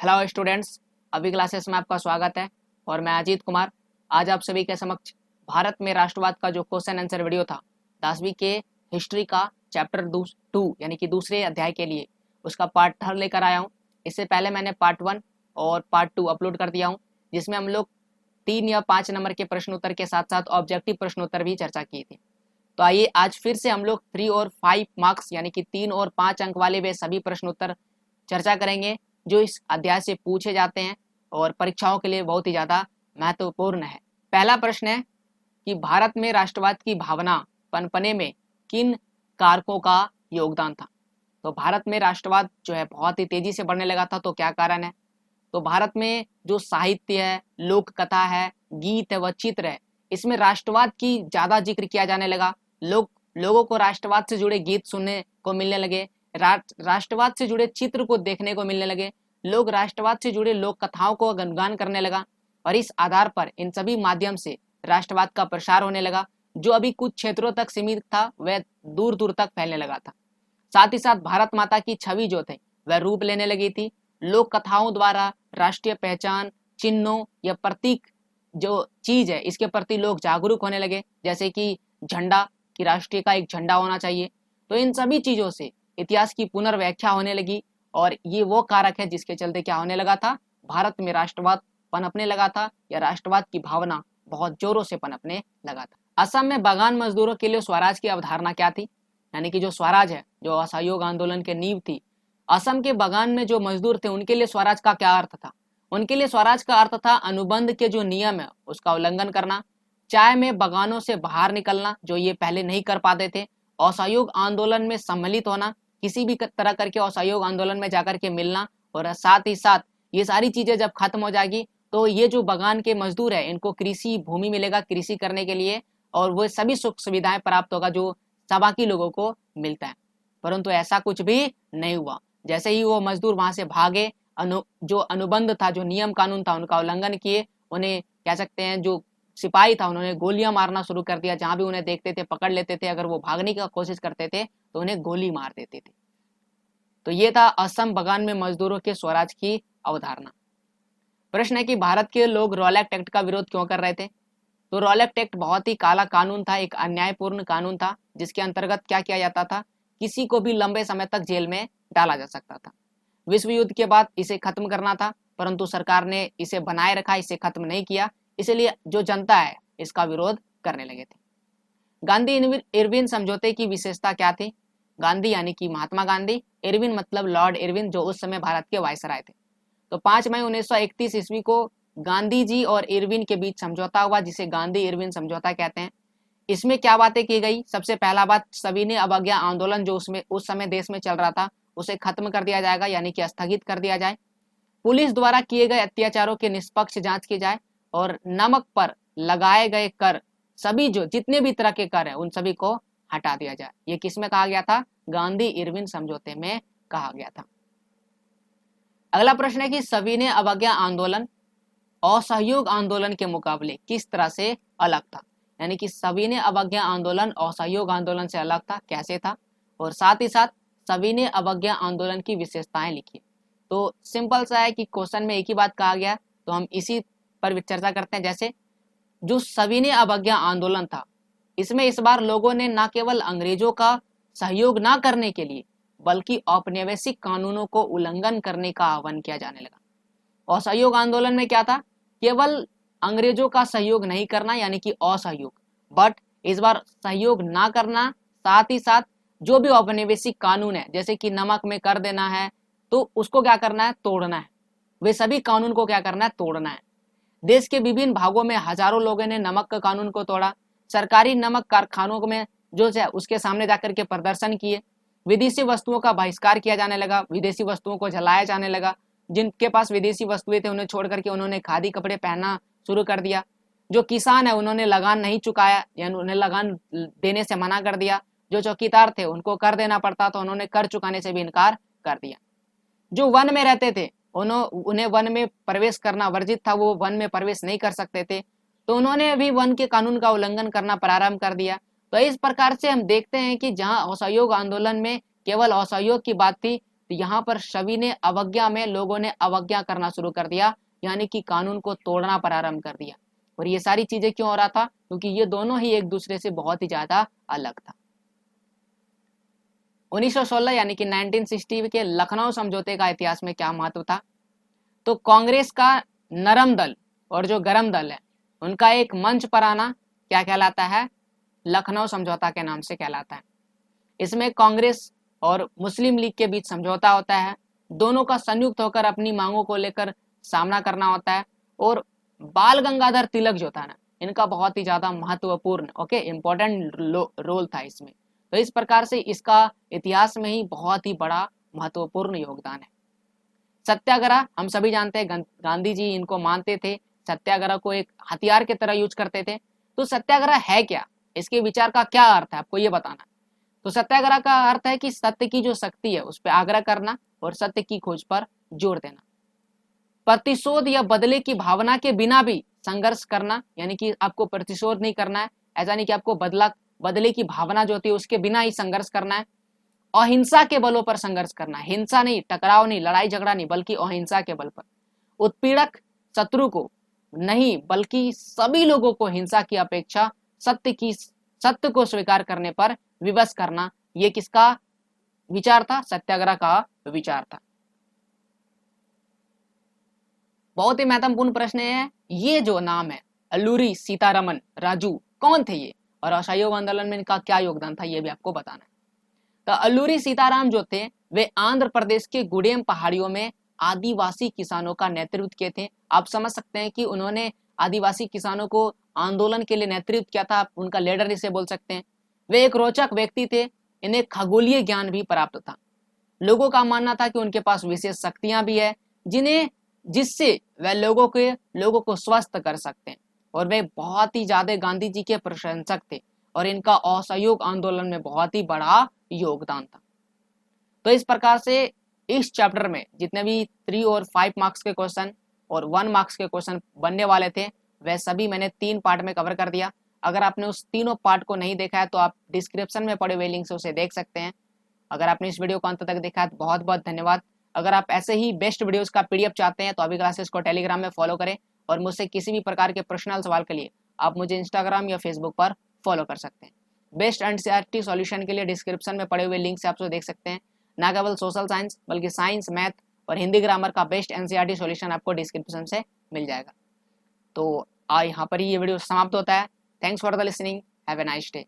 Hello students, अभी classes में आपका स्वागत है और मैं अजीत कुमार। आज आप सभी के समक्ष भारत में राष्ट्रवाद का जो क्वेश्चन आंसर वीडियो था 10वीं के हिस्ट्री का चैप्टर 2 यानी कि दूसरे अध्याय के लिए उसका पार्ट 3 लेकर आया हूं। इससे पहले मैंने पार्ट 1 और पार्ट 2 अपलोड कर दिया हूं, जिसमें हम लोग 3 या 5 नंबर के प्रश्न उत्तर के साथ साथ ऑब्जेक्टिव प्रश्न उत्तर भी चर्चा किए थे। तो आइए आज फिर से हम लोग 3 और 5 मार्क्स यानी कि 3 और 5 अंक वाले वे सभी प्रश्न उत्तर चर्चा करेंगे जो इस अध्याय से पूछे जाते हैं और परीक्षाओं के लिए बहुत ही ज़्यादा महत्वपूर्ण है। पहला प्रश्न है कि भारत में राष्ट्रवाद की भावना पनपने में किन कारकों का योगदान था। तो भारत में राष्ट्रवाद जो है बहुत ही तेजी से बढ़ने लगा था, तो क्या कारण है? तो भारत में जो साहित्य है, लोक कथा है, गीत है व चित्र है, इसमें राष्ट्रवाद की ज़्यादा जिक्र किया जाने लगा। लोगों को राष्ट्रवाद से जुड़े गीत सुनने को मिलने लगे, राष्ट्रवाद से जुड़े चित्र को देखने को मिलने लगे, लोग राष्ट्रवाद से जुड़े लोक कथाओं को गुणगान करने लगा और इस आधार पर इन सभी माध्यम से राष्ट्रवाद का प्रसार होने लगा। जो अभी कुछ क्षेत्रों तक सीमित था वह दूर दूर तक फैलने लगा था। साथ ही साथ भारत माता की छवि जो थी वह रूप लेने लगी थी। लोक कथाओं द्वारा राष्ट्रीय पहचान, चिन्हों या प्रतीक जो चीज है इसके प्रति लोग जागरूक होने लगे, जैसे कि झंडा, कि राष्ट्रीय का एक झंडा होना चाहिए। तो इन सभी चीजों से इतिहास की पुनर्व्याख्या होने लगी और ये वो कारक है जिसके चलते क्या होने लगा था, भारत में राष्ट्रवाद पनपने लगा था या राष्ट्रवाद की भावना बहुत जोरों से पनपने लगा था। असम में बागान मजदूरों के लिए स्वराज की अवधारणा क्या थी? यानी कि जो स्वराज है, जो असहयोग आंदोलन के नींव थी, असम के बागान में जो मजदूर थे उनके लिए स्वराज का क्या अर्थ था? उनके लिए स्वराज का अर्थ था अनुबंध के जो नियम है उसका उल्लंघन करना, चाय में बागानों से बाहर निकलना जो ये पहले नहीं कर पाते थे, असहयोग आंदोलन में सम्मिलित होना, किसी भी तरह करके असहयोग आंदोलन में जाकर के मिलना, और साथ ही साथ ये सारी चीजें जब खत्म हो जाएगी तो ये जो बागान के मजदूर है इनको कृषि भूमि मिलेगा कृषि करने के लिए और वो सभी सुख सुविधाएं प्राप्त होगा जो बाकी लोगों को मिलता है। परंतु ऐसा कुछ भी नहीं हुआ। जैसे ही वो मजदूर वहां से भागे, जो अनुबंध था, जो नियम कानून था, उनका उल्लंघन किए, उन्हें कह सकते हैं जो सिपाही था उन्होंने गोलियां मारना शुरू कर दिया। जहां भी उन्हें देखते थे पकड़ लेते थे, अगर वो भागने की कोशिश करते थे तो उन्हें गोली मार देते थे। तो ये था असम बागान में मजदूरों के स्वराज की अवधारणा। प्रश्न है कि भारत के लोग रॉलेट एक्ट का विरोध क्यों कर रहे थे? तो रॉलेट एक्ट बहुत ही काला कानून था, एक अन्यायपूर्ण कानून था जिसके अंतर्गत क्या किया जाता था, किसी को भी लंबे समय तक जेल में डाला जा सकता था। विश्व युद्ध के बाद इसे खत्म करना था, परंतु सरकार ने इसे बनाए रखा, इसे खत्म नहीं किया, इसलिए जो जनता है इसका विरोध करने लगे थे। गांधी इरविन समझौते की विशेषता क्या थी? गांधी यानी कि महात्मा गांधी, इरविन मतलब लॉर्ड इरविन जो उस समय भारत के वायसराय थे। तो 5 मई 1931 ईस्वी को गांधी जी और इरविन के बीच समझौता हुआ जिसे गांधी इरविन समझौता कहते हैं। इसमें क्या बातें की गई? सबसे पहला बात, सविनय अवज्ञा आंदोलन जो उसमें उस समय देश में चल रहा था उसे खत्म कर दिया जाएगा, यानी कि स्थगित कर दिया जाए। पुलिस द्वारा किए गए अत्याचारों की निष्पक्ष जांच की जाए और नमक पर लगाए गए कर, सभी जो जितने भी तरह के कर है उन सभी को हटा दिया जाए। ये किसमें कहा गया था? गांधी इरविन समझौते में कहा गया था। अगला प्रश्न है कि सविनय अवज्ञा आंदोलन असहयोग आंदोलन के मुकाबले किस तरह से अलग था? यानी कि सविनय अवज्ञा आंदोलन असहयोग आंदोलन से अलग था, कैसे था? और साथ ही साथ सविनय अवज्ञा आंदोलन की विशेषताएं लिखिए। तो सिंपल सा है कि क्वेश्चन में एक ही बात कहा गया, तो हम इसी पर चर्चा करते हैं। जैसे जो सविनय अवज्ञा आंदोलन था, इसमें इस बार लोगों ने न केवल अंग्रेजों का सहयोग न करने के लिए बल्कि औपनिवेशिक कानूनों को उल्लंघन करने का आह्वान किया जाने लगा। असहयोग आंदोलन में क्या था? केवल अंग्रेजों का सहयोग नहीं करना यानी कि असहयोग, बट इस बार सहयोग ना करना, साथ ही साथ जो भी औपनिवेशिक कानून है जैसे कि नमक में कर देना है तो उसको क्या करना है? तोड़ना है। वे सभी कानून को क्या करना है? तोड़ना है। देश के विभिन्न भागों में हजारों लोगों ने नमक के कानून को तोड़ा। सरकारी नमक कारखानों में जो है उसके सामने जाकर के प्रदर्शन किए। विदेशी वस्तुओं का बहिष्कार किया जाने लगा, विदेशी वस्तुओं को जलाया जाने लगा। जिनके पास विदेशी वस्तुएं थे उन्हें छोड़ करके उन्होंने खादी कपड़े पहनना शुरू कर दिया। जो किसान है उन्होंने लगान नहीं चुकाया, यानी उन्हें लगान देने से मना कर दिया। जो चौकीदार थे उनको कर देना पड़ता तो उन्होंने कर चुकाने से भी इनकार कर दिया। जो वन में रहते थे उन्हें वन में प्रवेश करना वर्जित था, वो वन में प्रवेश नहीं कर सकते थे, तो उन्होंने भी वन के कानून का उल्लंघन करना प्रारंभ कर दिया। तो इस प्रकार से हम देखते हैं कि जहां असहयोग आंदोलन में केवल असहयोग की बात थी, तो यहाँ पर सभी ने अवज्ञा में लोगों ने अवज्ञा करना शुरू कर दिया, यानी कि कानून को तोड़ना प्रारंभ कर दिया। और ये सारी चीजें क्यों हो रहा था? क्योंकि ये दोनों ही एक दूसरे से बहुत ही ज्यादा अलग था। 1916 यानी कि 1960 के लखनऊ समझौते का इतिहास में क्या महत्व था? तो कांग्रेस का नरम दल और जो गरम दल है उनका एक मंच पर आना क्या कहलाता है? लखनऊ समझौता के नाम से कहलाता है। इसमें कांग्रेस और मुस्लिम लीग के बीच समझौता होता है, दोनों का संयुक्त होकर अपनी मांगों को लेकर सामना करना होता है। और बाल गंगाधर तिलक जो था ना, इनका बहुत ही ज्यादा महत्वपूर्ण इंपॉर्टेंट रोल था इसमें। तो इस प्रकार से इसका इतिहास में ही बहुत ही बड़ा महत्वपूर्ण योगदान है। सत्याग्रह हम सभी जानते हैं, गांधी जी इनको मानते थे, सत्याग्रह को एक हथियार की तरह यूज करते थे। तो सत्याग्रह है क्या, इसके विचार का क्या अर्थ है, आपको ये बताना। तो सत्याग्रह का अर्थ है कि सत्य की जो शक्ति है उस पर आग्रह करना और सत्य की खोज पर जोर देना। प्रतिशोध या बदले की भावना के बिना भी संघर्ष करना, यानी कि आपको प्रतिशोध नहीं करना है, ऐसा नहीं कि आपको बदले की भावना जो होती है उसके बिना ही संघर्ष करना है। अहिंसा के बलों पर संघर्ष करना है, हिंसा नहीं, टकराव नहीं, लड़ाई झगड़ा नहीं, बल्कि अहिंसा के बल पर। उत्पीड़क शत्रु को नहीं बल्कि सभी लोगों को हिंसा की अपेक्षा सत्य को स्वीकार करने पर विवश करना, ये किसका विचार था? सत्याग्रह का विचार था। बहुत ही महत्वपूर्ण प्रश्न है, ये जो नाम है अल्लूरी सीतारमन राजू, कौन थे ये और असहयोग आंदोलन में इनका क्या योगदान था, ये भी आपको बताना है। तो अल्लूरी सीताराम जो थे वे आंध्र प्रदेश के गुडेम पहाड़ियों में आदिवासी किसानों का नेतृत्व किए थे। आप समझ सकते हैं कि उन्होंने आदिवासी किसानों को आंदोलन के लिए नेतृत्व किया था, आप उनका लीडर इसे बोल सकते हैं। वे एक रोचक व्यक्ति थे, इन्हें खगोलीय ज्ञान भी प्राप्त था। लोगों का मानना था कि उनके पास विशेष शक्तियां भी है जिससे वह लोगों को स्वस्थ कर सकते हैं। और वे बहुत ही ज्यादा गांधी जी के प्रशंसक थे और इनका असहयोग आंदोलन में बहुत ही बड़ा योगदान था। तो इस प्रकार से इस चैप्टर में जितने भी 3 और 5 मार्क्स के क्वेश्चन और 1 मार्क्स के क्वेश्चन बनने वाले थे वह सभी मैंने 3 पार्ट में कवर कर दिया। अगर आपने उस तीनों पार्ट को नहीं देखा है तो आप डिस्क्रिप्शन में पड़े हुए लिंक से उसे देख सकते हैं। अगर आपने इस वीडियो को अंत तक देखा है तो बहुत बहुत धन्यवाद। अगर आप ऐसे ही बेस्ट वीडियोस का पीडीएफ चाहते हैं तो अभी क्लासेस को टेलीग्राम में फॉलो करें और मुझसे किसी भी प्रकार के पर्सनल सवाल के लिए आप मुझे इंस्टाग्राम या फेसबुक पर फॉलो कर सकते हैं। बेस्ट एनसीईआरटी सॉल्यूशन के लिए डिस्क्रिप्शन में पड़े हुए लिंक से आप उसे देख सकते हैं। ना केवल सोशल साइंस बल्कि साइंस, मैथ और हिंदी ग्रामर का बेस्ट एनसीईआरटी सॉल्यूशन आपको डिस्क्रिप्शन से मिल जाएगा। तो यहाँ पर ही ये वीडियो समाप्त होता है। Thanks for the listening, have a nice day.